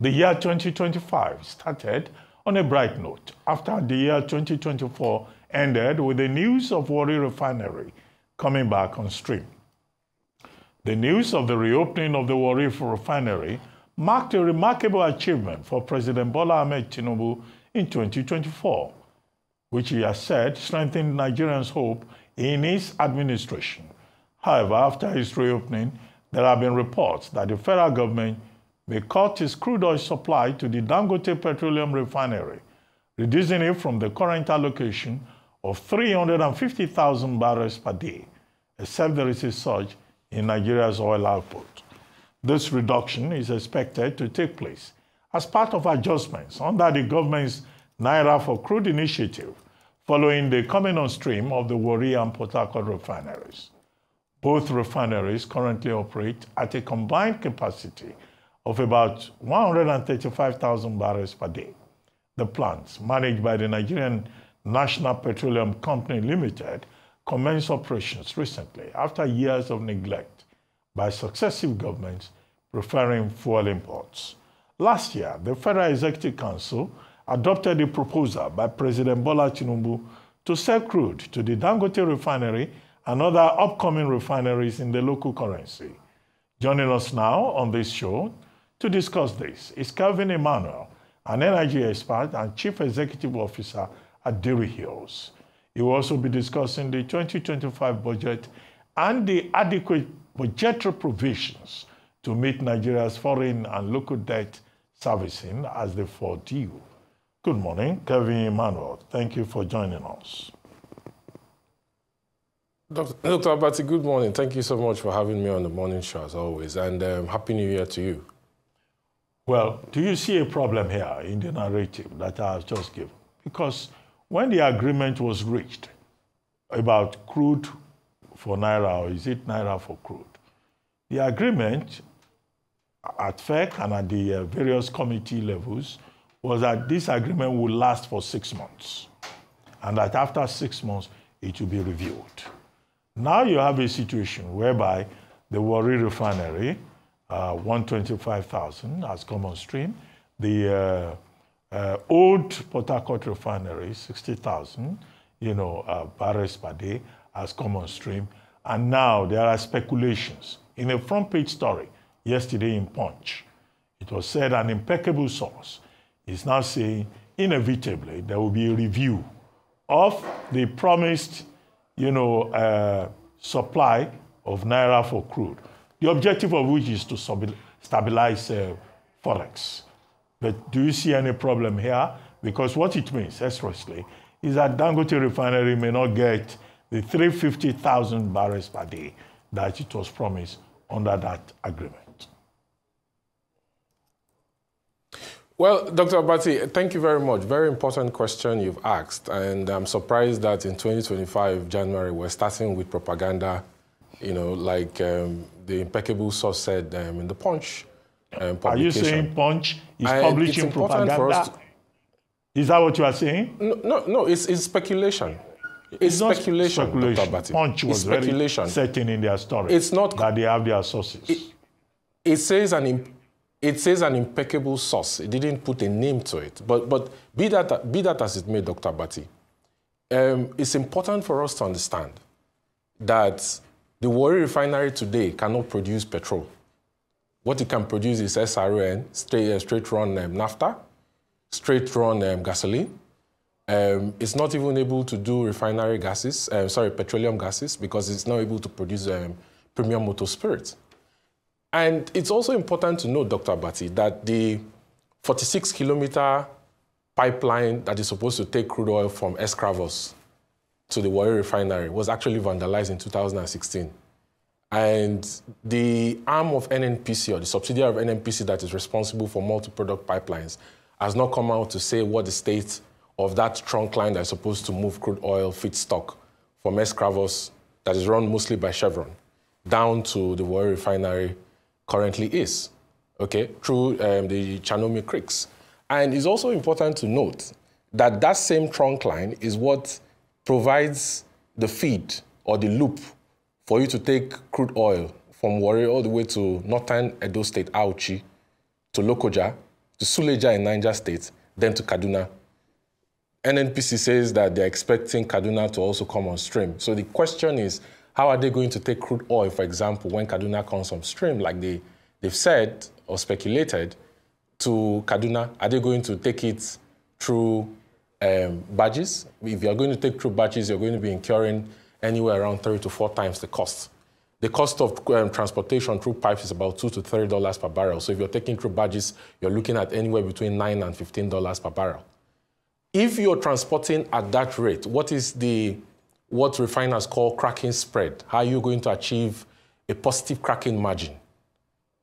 The year 2025 started on a bright note after the year 2024 ended with the news of Warri Refinery coming back on stream. The news of the reopening of the Warri Refinery marked a remarkable achievement for President Bola Ahmed Tinubu in 2024, which he has said strengthened Nigerians' hope in his administration. However, after his reopening, there have been reports that the federal government may cut its crude oil supply to the Dangote Petroleum Refinery, reducing it from the current allocation of 350,000 barrels per day, except there is a surge in Nigeria's oil output. This reduction is expected to take place as part of adjustments under the government's Naira for Crude initiative, following the coming on stream of the Warri and Port Harcourt refineries. Both refineries currently operate at a combined capacity of about 135,000 barrels per day. The plants, managed by the Nigerian National Petroleum Company Limited, commenced operations recently after years of neglect by successive governments preferring fuel imports. Last year, the Federal Executive Council adopted a proposal by President Bola Tinubu to sell crude to the Dangote Refinery and other upcoming refineries in the local currency. Joining us now on this show to discuss this is Kelvin Emmanuel, an energy expert and Chief Executive Officer at Dairy Hills. He will also be discussing the 2025 budget and the adequate budgetary provisions to meet Nigeria's foreign and local debt servicing as they fall due. Good morning, Kelvin Emmanuel. Thank you for joining us. Dr. Abati, good morning. Thank you so much for having me on the morning show, as always, and Happy New Year to you. Well, do you see a problem here in the narrative that I have just given? Because when the agreement was reached about crude for Naira, or is it Naira for crude, the agreement at FEC and at the various committee levels was that this agreement will last for 6 months, and that after 6 months, it will be reviewed. Now you have a situation whereby the Warri Refinery, 125,000 has come on stream. The old Port Harcourt Refinery, 60,000, barrels per day has come on stream. And now there are speculations. In a front page story yesterday in Punch, it was said an impeccable source is now saying inevitably there will be a review of the promised supply of Naira for crude, the objective of which is to stabilize Forex. But do you see any problem here? Because what it means, expressly, is that Dangote Refinery may not get the 350,000 barrels per day that it was promised under that agreement. Well, Dr. Abati, thank you very much. Very important question you've asked. And I'm surprised that in 2025, January, we're starting with propaganda, like the impeccable source said in the Punch publication. Are you saying Punch is publishing propaganda? Is that what you are saying? No, it's speculation. It's speculation, Dr. Abati. Punch was very certain in their story that they have their sources. It says an impeccable source. It didn't put a name to it. But be that as it may, Dr. Abati, it's important for us to understand that the Warri Refinery today cannot produce petrol. What it can produce is SRN, straight-run naphtha, straight-run gasoline. It's not even able to do refinery gases, petroleum gases, because it's not able to produce premium motor spirits. And it's also important to note, Dr. Abati, that the 46-kilometer pipeline that is supposed to take crude oil from Escravos to the Warri Refinery was actually vandalized in 2016. And the arm of NNPC, or the subsidiary of NNPC that is responsible for multi-product pipelines, has not come out to say what the state of that trunk line that is supposed to move crude oil feedstock from Escravos, that is run mostly by Chevron, down to the Warri Refinery currently is, okay, through the Chanomi Creeks. And it's also important to note that that same trunk line is what provides the feed or the loop for you to take crude oil from Warri all the way to northern Edo State, Auchi, to Lokoja, to Suleja in Niger State, then to Kaduna. NNPC says that they're expecting Kaduna to also come on stream. So the question is, how are they going to take crude oil, for example, when Kaduna comes on stream, like they've said or speculated, to Kaduna? Are they going to take it through barges? If you're going to take through barges, you're going to be incurring anywhere around 3 to 4 times the cost. The cost of transportation through pipes is about $2 to $3 per barrel. So if you're taking through barges, you're looking at anywhere between $9 and $15 per barrel. If you're transporting at that rate, what refiners call cracking spread? How are you going to achieve a positive cracking margin?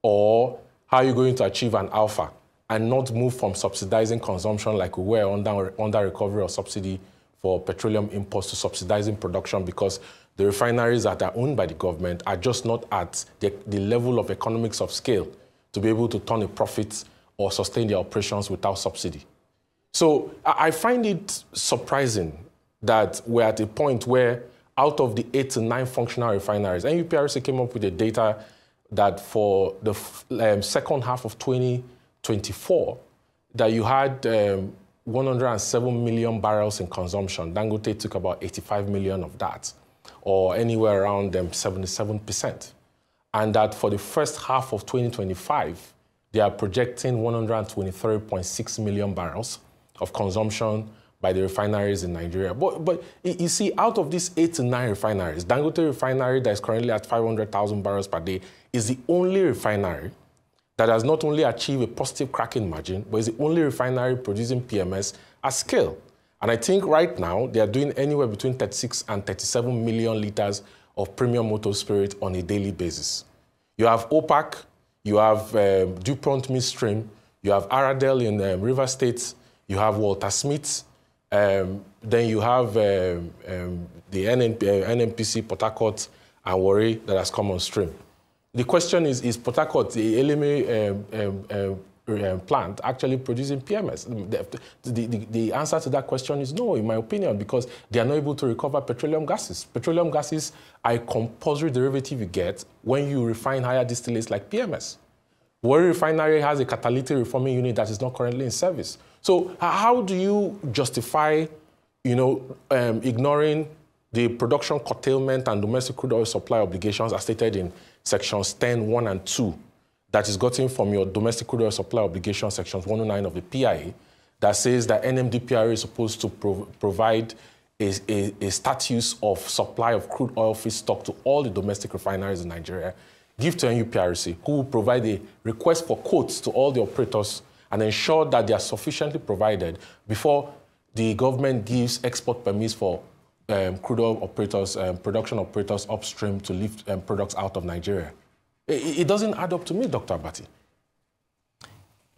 Or how are you going to achieve an alpha and not move from subsidizing consumption like we were under recovery or subsidy for petroleum imports to subsidizing production, because the refineries that are owned by the government are just not at the level of economics of scale to be able to turn a profit or sustain their operations without subsidy. So I find it surprising that we're at a point where out of the 8 to 9 functional refineries, NUPRC came up with the data that for the second half of 2024, that you had 107 million barrels in consumption. Dangote took about 85 million of that, or anywhere around 77%. And that for the first half of 2025, they are projecting 123.6 million barrels of consumption by the refineries in Nigeria. But you see, out of these 8 to 9 refineries, Dangote Refinery, that is currently at 500,000 barrels per day, is the only refinery that has not only achieved a positive cracking margin, but is the only refinery producing PMS at scale. And I think right now they are doing anywhere between 36 and 37 million liters of premium motor spirit on a daily basis. You have OPAC, you have DuPont Midstream, you have Aradel in River State, you have Walter Smith, then you have the NNPC, Port Harcourt, and Warri that has come on stream. The question is Port Harcourt, the LMA plant, actually producing PMS? The answer to that question is no, in my opinion, because they are not able to recover petroleum gases. Petroleum gases are a compulsory derivative you get when you refine higher distillates like PMS. Warri Refinery has a catalytic reforming unit that is not currently in service. So how do you justify, ignoring the production curtailment and domestic crude oil supply obligations as stated in sections 10, 1, and 2 that is gotten from your domestic crude oil supply obligation sections 109 of the PIA that says that NMDPRA is supposed to provide a status of supply of crude oil feedstock to all the domestic refineries in Nigeria, give to NUPRC, who will provide a request for quotes to all the operators and ensure that they are sufficiently provided before the government gives export permits for crude oil operators, production operators upstream to lift products out of Nigeria. It doesn't add up to me, Dr. Abati.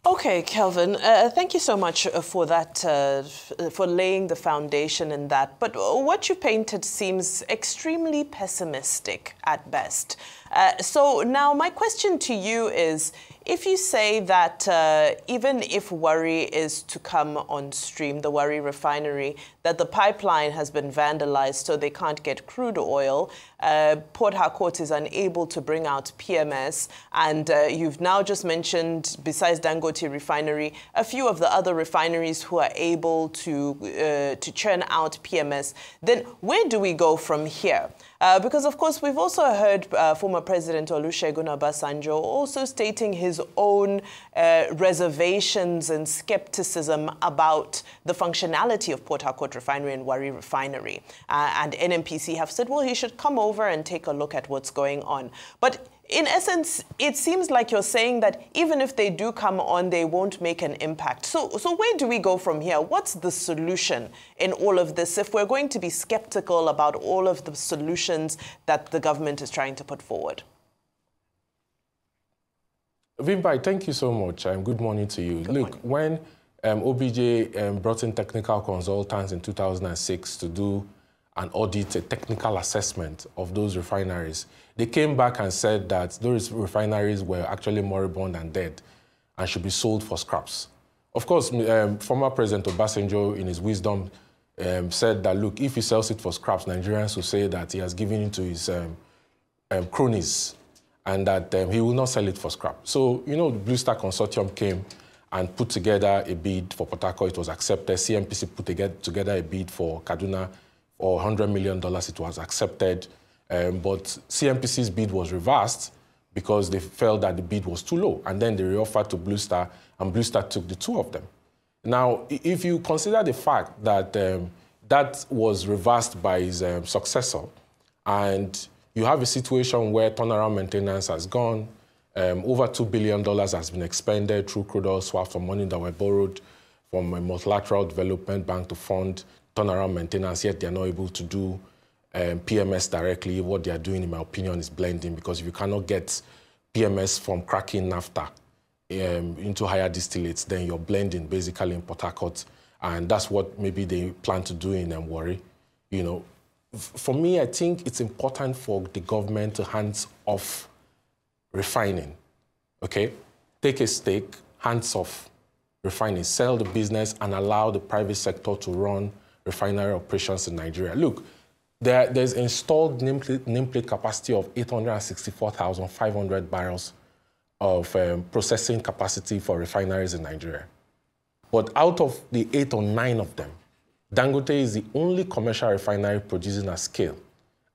Okay, Kelvin, thank you so much for that, for laying the foundation in that. But what you painted seems extremely pessimistic at best. So now my question to you is, if you say that even if Warri is to come on stream, the Warri Refinery, that the pipeline has been vandalized so they can't get crude oil, Port Harcourt is unable to bring out PMS, and you've now just mentioned, besides Dangote Refinery, a few of the other refineries who are able to churn out PMS, then where do we go from here? Because, of course, we've also heard former President Olusegun Obasanjo also stating his own reservations and skepticism about the functionality of Port Harcourt Refinery and Warri Refinery. And NNPC have said, well, he should come over and take a look at what's going on. But in essence, it seems like you're saying that even if they do come on, they won't make an impact. So where do we go from here? What's the solution in all of this if we're going to be skeptical about all of the solutions that the government is trying to put forward? Vimbai, thank you so much. Good morning to you. Look, when OBJ brought in technical consultants in 2006 to do an audit, a technical assessment of those refineries, they came back and said that those refineries were actually moribund and dead and should be sold for scraps. Of course, former President Obasanjo, in his wisdom, said that, look, if he sells it for scraps, Nigerians will say that he has given it to his cronies and that he will not sell it for scrap. So, the Blue Star Consortium came and put together a bid for Port Harcourt. It was accepted. CNPC put together a bid for Kaduna for $100 million. It was accepted. But CNPC's bid was reversed because they felt that the bid was too low. And then they reoffered to Blue Star, and Blue Star took the two of them. Now, if you consider the fact that that was reversed by his successor, and you have a situation where turnaround maintenance has gone, over $2 billion has been expended through crude oil swaps from money that were borrowed from a multilateral development bank to fund turnaround maintenance, yet they're not able to do PMS directly. What they are doing, in my opinion, is blending, because if you cannot get PMS from cracking naphtha into higher distillates, then you're blending basically in Port Harcourt, and that's what maybe they plan to do in Warri. You know, for me, I think it's important for the government to hands off refining, okay? Take a stake, hands off refining, sell the business and allow the private sector to run refinery operations in Nigeria. Look, there's installed nameplate capacity of 864,500 barrels of processing capacity for refineries in Nigeria. But out of the 8 or 9 of them, Dangote is the only commercial refinery producing at scale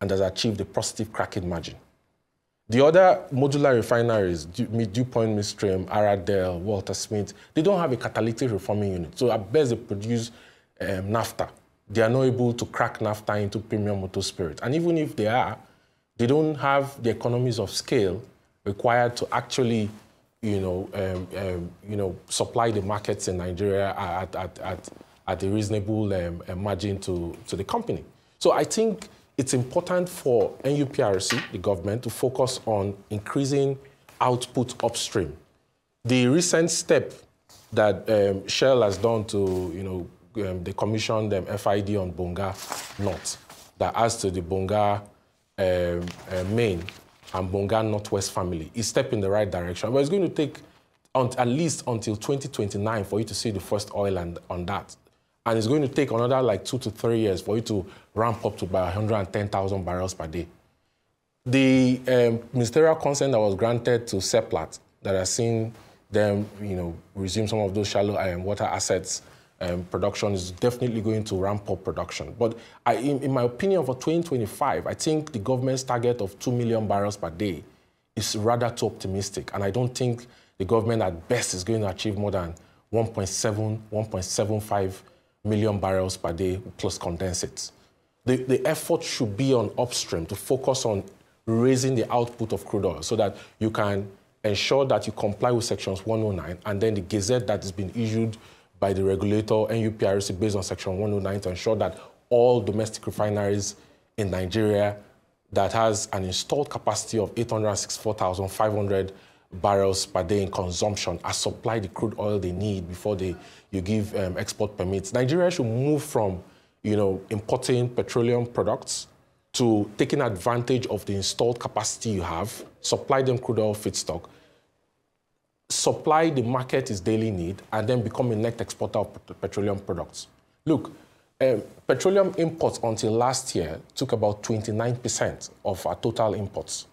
and has achieved a positive cracking margin. The other modular refineries, DuPont Midstream, Aradel, Walter Smith, they don't have a catalytic reforming unit. So at best they produce naphtha. They are not able to crack naphtha into premium motor spirit. And even if they are, they don't have the economies of scale required to actually, supply the markets in Nigeria at a reasonable margin to the company. So I think it's important for NUPRC, the government, to focus on increasing output upstream. The recent step that Shell has done to, they commissioned FID on Bonga North, that adds to the Bonga main and Bonga Northwest family, is step in the right direction. But it's going to take at least until 2029 for you to see the first oil on that. And it's going to take another like 2 to 3 years for you to ramp up to about 110,000 barrels per day. The ministerial consent that was granted to Seplat, that has seen them, resume some of those shallow water assets, production is definitely going to ramp up production. But in my opinion, for 2025, I think the government's target of 2 million barrels per day is rather too optimistic. And I don't think the government at best is going to achieve more than 1.75 million barrels per day plus condensates. The effort should be on upstream to focus on raising the output of crude oil so that you can ensure that you comply with Sections 109 and then the gazette that has been issued by the regulator, NUPRC, based on Section 109 to ensure that all domestic refineries in Nigeria that has an installed capacity of 864,500 barrels per day in consumption are supplied the crude oil they need before you give export permits. Nigeria should move from, importing petroleum products to taking advantage of the installed capacity you have, supply them crude oil feedstock, supply the market its daily need, and then become a net exporter of petroleum products. Look, petroleum imports until last year took about 29% of our total imports,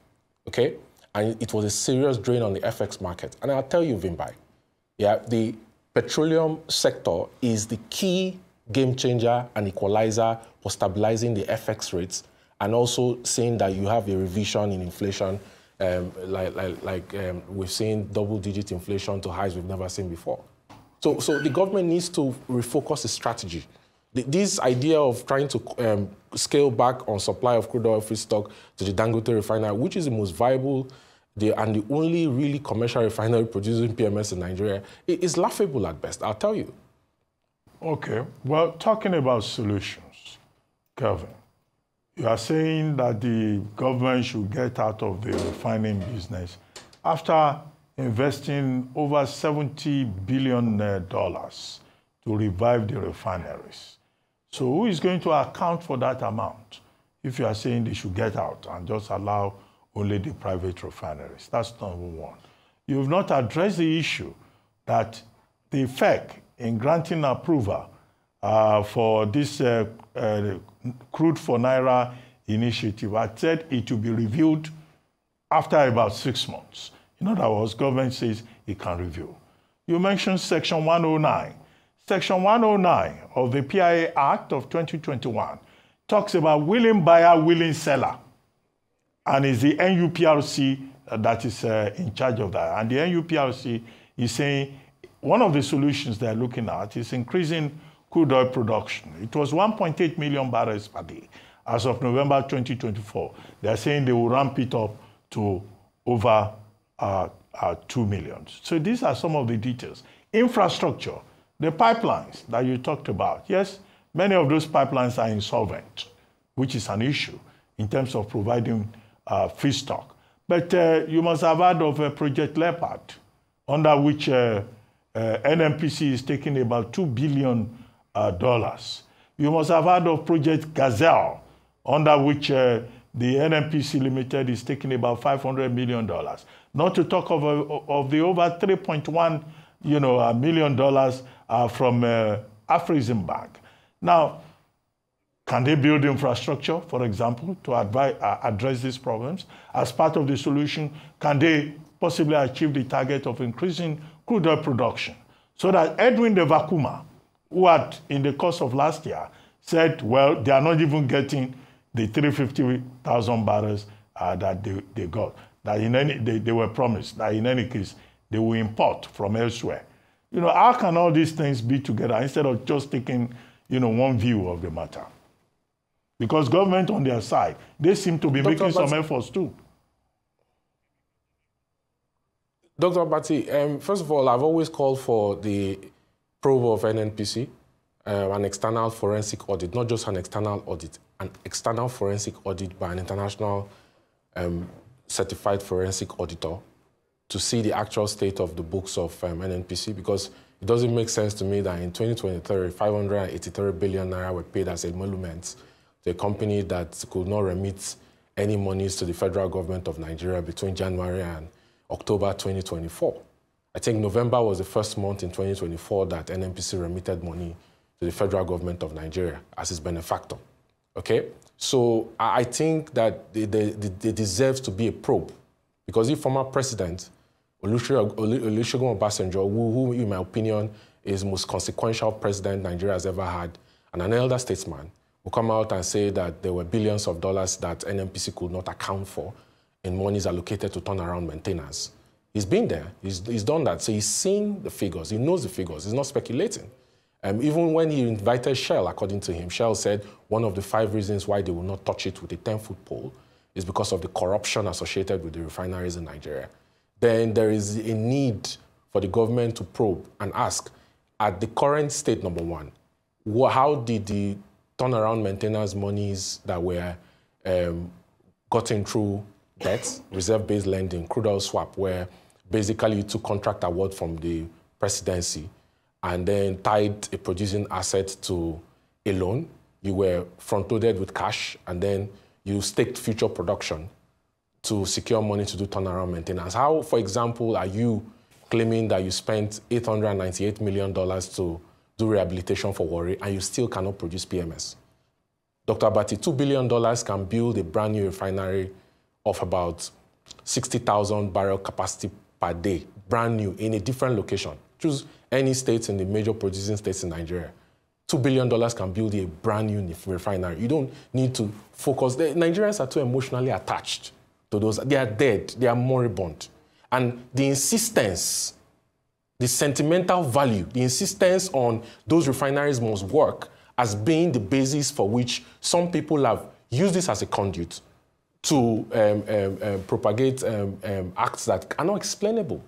okay? And it was a serious drain on the FX market. And I'll tell you, Vimbai, the petroleum sector is the key game changer and equalizer for stabilizing the FX rates and also saying that you have a revision in inflation, we've seen double-digit inflation to highs we've never seen before. So the government needs to refocus its strategy. This idea of trying to scale back on supply of crude oil feedstock to the Dangote Refinery, which is the most viable and the only really commercial refinery producing PMS in Nigeria, is laughable at best, I'll tell you. Okay, well, talking about solutions, Kelvin, you are saying that the government should get out of the refining business after investing over $70 billion to revive the refineries. So who is going to account for that amount if you are saying they should get out and just allow only the private refineries? That's number one. You have not addressed the issue that the FEC, in granting approval for this crude for Naira initiative, had said it will be reviewed after about 6 months. In other words, government says it can review. You mentioned Section 109. Section 109 of the PIA Act of 2021 talks about willing buyer, willing seller. And it's the NUPRC that is in charge of that. And the NUPRC is saying one of the solutions they're looking at is increasing crude oil production. It was 1.8 million barrels per day as of November 2024. They're saying they will ramp it up to over 2 million. So these are some of the details. Infrastructure, the pipelines that you talked about. Yes, many of those pipelines are insolvent, which is an issue in terms of providing feedstock. But you must have heard of Project Leopard, under which NNPC is taking about $2 billion. You must have heard of Project Gazelle, under which the NNPC Limited is taking about $500 million. Not to talk of the over $3.1 million from Afrexim Bank. Now, can they build infrastructure, for example, to address these problems? As part of the solution, can they possibly achieve the target of increasing crude oil production? So that Edwin de Vacuma, who had, in the course of last year, said, well, they are not even getting the 350,000 barrels that they got, that they were promised, that in any case, they will import from elsewhere. How can all these things be together instead of just taking, one view of the matter? Because government on their side, they seem to be making some efforts too. Dr. Bati, first of all, I've always called for the probe of NNPC, an external forensic audit, not just an external audit, an external forensic audit by an international certified forensic auditor to see the actual state of the books of NNPC, because it doesn't make sense to me that in 2023, 583 billion naira were paid as emoluments to a company that could not remit any monies to the federal government of Nigeria between January and October 2024. I think November was the first month in 2024 that NNPC remitted money to the federal government of Nigeria as its benefactor. Okay? So I think that they deserve to be a probe, because if former president Olusegun Obasanjo, who in my opinion is the most consequential president Nigeria has ever had, and an elder statesman, will come out and say that there were billions of dollars that NNPC could not account for in monies allocated to turnaround maintenance. He's been there, he's done that, so he's seen the figures, he knows the figures, he's not speculating. Even when he invited Shell, according to him, Shell said one of the 5 reasons why they will not touch it with a 10-foot pole is because of the corruption associated with the refineries in Nigeria. Then there is a need for the government to probe and ask, at the current state, number one, how did the turnaround maintenance monies that were gotten through debt, reserve-based lending, crude oil swap, where basically you took contract award from the presidency and then tied a producing asset to a loan. You were front-loaded with cash, and then you staked future production to secure money to do turnaround maintenance. How, for example, are you claiming that you spent $898 million to do rehabilitation for Warri, and you still cannot produce PMS? Dr. Bati, $2 billion can build a brand new refinery of about 60,000 barrel capacity per day, brand new, in a different location. Choose any state in the major producing states in Nigeria. $2 billion can build a brand new refinery. You don't need to focus. The Nigerians are too emotionally attached to those. They are dead. They are moribund. And the insistence, the sentimental value, the insistence on those refineries must work as being the basis for which some people have used this as a conduit to propagate acts that are not explainable.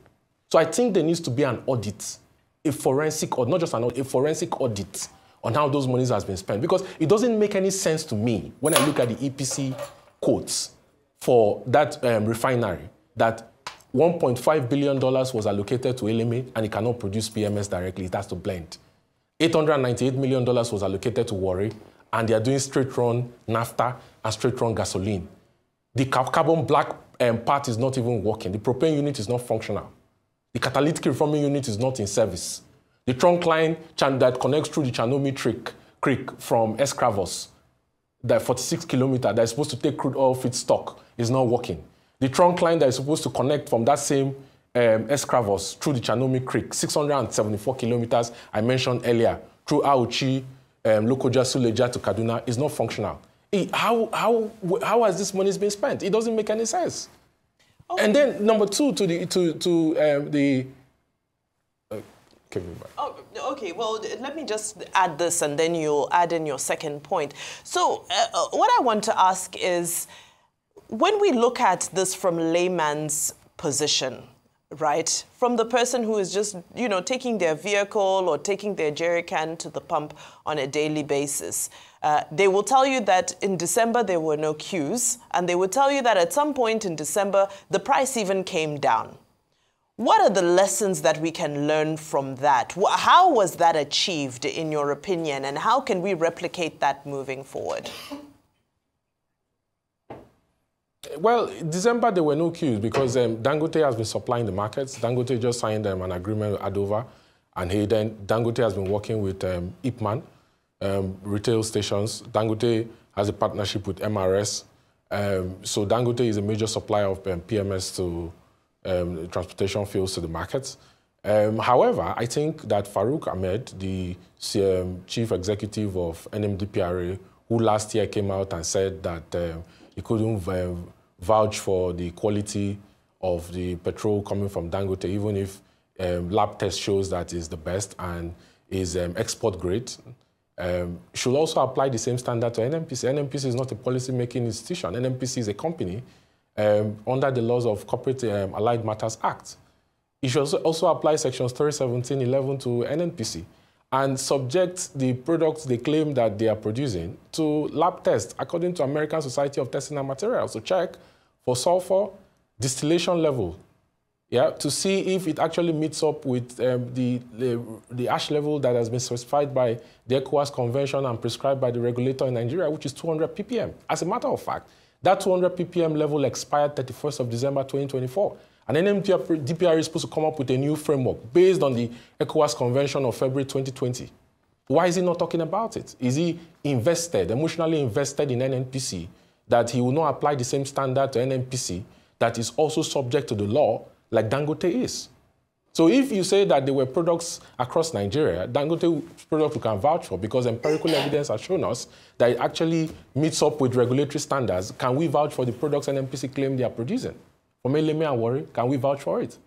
So I think there needs to be an audit, a forensic audit, not just an audit, a forensic audit on how those monies has been spent. Because it doesn't make any sense to me when I look at the EPC quotes for that refinery, that $1.5 billion was allocated to LMA and it cannot produce PMS directly, it has to blend. $898 million was allocated to Warri, and they are doing straight-run naphtha and straight-run gasoline. The carbon black part is not even working. The propane unit is not functional. The catalytic reforming unit is not in service. The trunk line that connects through the Chanomi Creek from Escravos, that 46 kilometers that is supposed to take crude oil feedstock, is not working. The trunk line that is supposed to connect from that same Escravos through the Chanomi Creek, 674 kilometers I mentioned earlier, through Auchi, Lokoja, Suleja to Kaduna, is not functional. How has this money been spent? It doesn't make any sense. Oh. And then number two, Oh, okay. Well, let me just add this, and then you'll add in your second point. So, what I want to ask is, when we look at this from layman's position, right, from the person who is just, you know, taking their vehicle or taking their jerry can to the pump on a daily basis, they will tell you that in December there were no queues, and they will tell you that at some point in December the price even came down. What are the lessons that we can learn from that? How was that achieved, in your opinion, and how can we replicate that moving forward? Well, in December, there were no queues because Dangote has been supplying the markets. Dangote just signed an agreement with Adova, and Dangote has been working with Ipman, retail stations. Dangote has a partnership with MRS. So Dangote is a major supplier of PMS to transportation fuels to the markets. However, I think that Farouk Ahmed, the chief executive of NMDPRA, who last year came out and said that he couldn't vouch for the quality of the petrol coming from Dangote, even if lab test shows that is the best and is export grade, should also apply the same standard to NNPC. NNPC is not a policy-making institution. NNPC is a company under the laws of Corporate Allied Matters Act. It should also apply sections 317.11 to NNPC and subject the products they claim that they are producing to lab tests according to American Society of Testing and Materials to check for sulfur distillation level, to see if it actually meets up with the ash level that has been specified by the ECOWAS Convention and prescribed by the regulator in Nigeria, which is 200 ppm. As a matter of fact, that 200 ppm level expired 31st of December 2024. And NMDPRA is supposed to come up with a new framework based on the ECOWAS Convention of February 2020. Why is he not talking about it? Is he emotionally invested in NNPC, that he will not apply the same standard to NNPC that is also subject to the law like Dangote is? So if you say that there were products across Nigeria, Dangote products we can vouch for because empirical evidence has shown us that it actually meets up with regulatory standards, can we vouch for the products NNPC claim they are producing? For Meleme and Warri, can we vouch for it?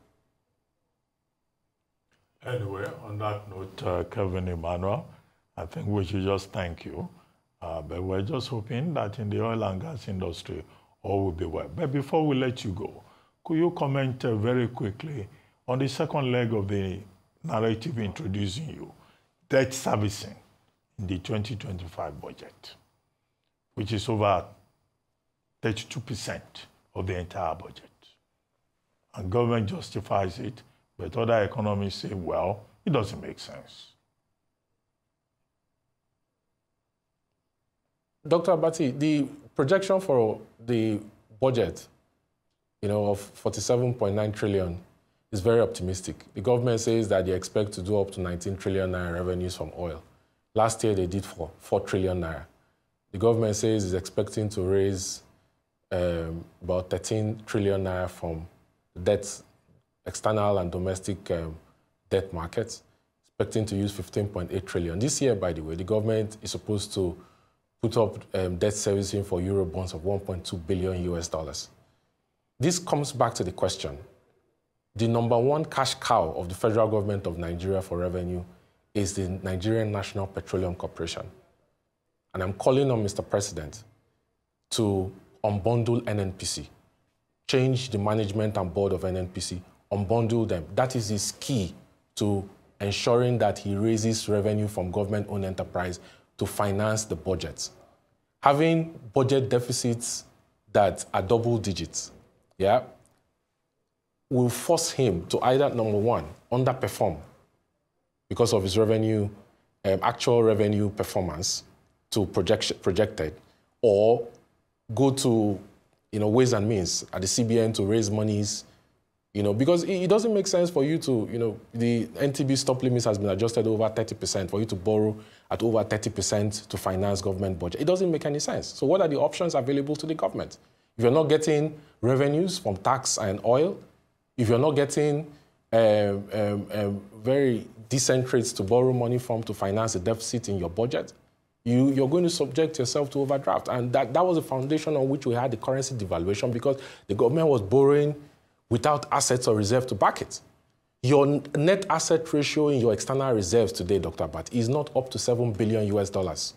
Anyway, on that note, Kelvin, Emmanuel, I think we should just thank you. But we're just hoping that in the oil and gas industry, all will be well. But before we let you go, could you comment very quickly on the second leg of the narrative introducing you, debt servicing in the 2025 budget, which is over 32% of the entire budget. And government justifies it, but other economists say, well, it doesn't make sense. Dr. Abati, the projection for the budget, of 47.9 trillion is very optimistic. The government says that they expect to do up to 19 trillion naira revenues from oil. Last year, they did 4 trillion naira. The government says it's expecting to raise about 13 trillion naira from debt, external and domestic debt markets, expecting to use 15.8 trillion. This year, by the way, the government is supposed to put up debt servicing for Euro bonds of 1.2 billion US dollars. This comes back to the question. The number one cash cow of the federal government of Nigeria for revenue is the Nigerian National Petroleum Corporation. And I'm calling on Mr. President to unbundle NNPC, change the management and board of NNPC, unbundle them. That is his key to ensuring that he raises revenue from government-owned enterprise to finance the budget. Having budget deficits that are double digits, will force him to either, number one, underperform because of his revenue, actual revenue performance to projected, or go to ways and means at the CBN to raise monies, because it doesn't make sense for you to, the NTB stop limits has been adjusted over 30% for you to borrow at over 30% to finance government budget. It doesn't make any sense. So what are the options available to the government? If you're not getting revenues from tax and oil, if you're not getting very decent rates to borrow money from to finance a deficit in your budget, you're going to subject yourself to overdraft. And that was the foundation on which we had the currency devaluation, because the government was borrowing without assets or reserve to back it. Your net asset ratio in your external reserves today, Dr. Bat, is not up to $7 billion US.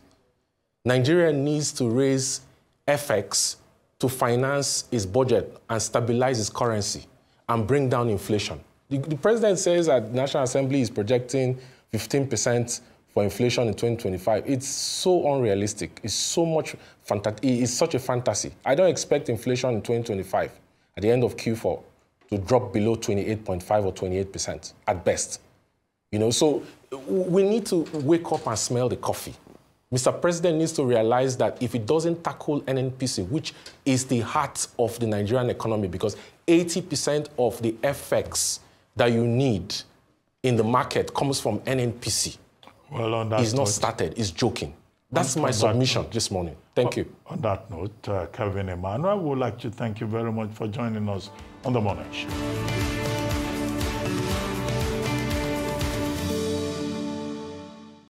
Nigeria needs to raise FX to finance its budget and stabilize its currency and bring down inflation. The president says that the National Assembly is projecting 15% for inflation in 2025. It's so unrealistic. It's so much it's such a fantasy. I don't expect inflation in 2025 at the end of Q4 to drop below 28.5 or 28% at best. You know, so we need to wake up and smell the coffee. Mr. President needs to realize that if it doesn't tackle NNPC, which is the heart of the Nigerian economy, because 80% of the FX that you need in the market comes from NNPC. Well, on that He's not started, he's joking. That's my submission this morning. Thank you. On that note, Kelvin, Emmanuel, would like to thank you very much for joining us on The Morning Show.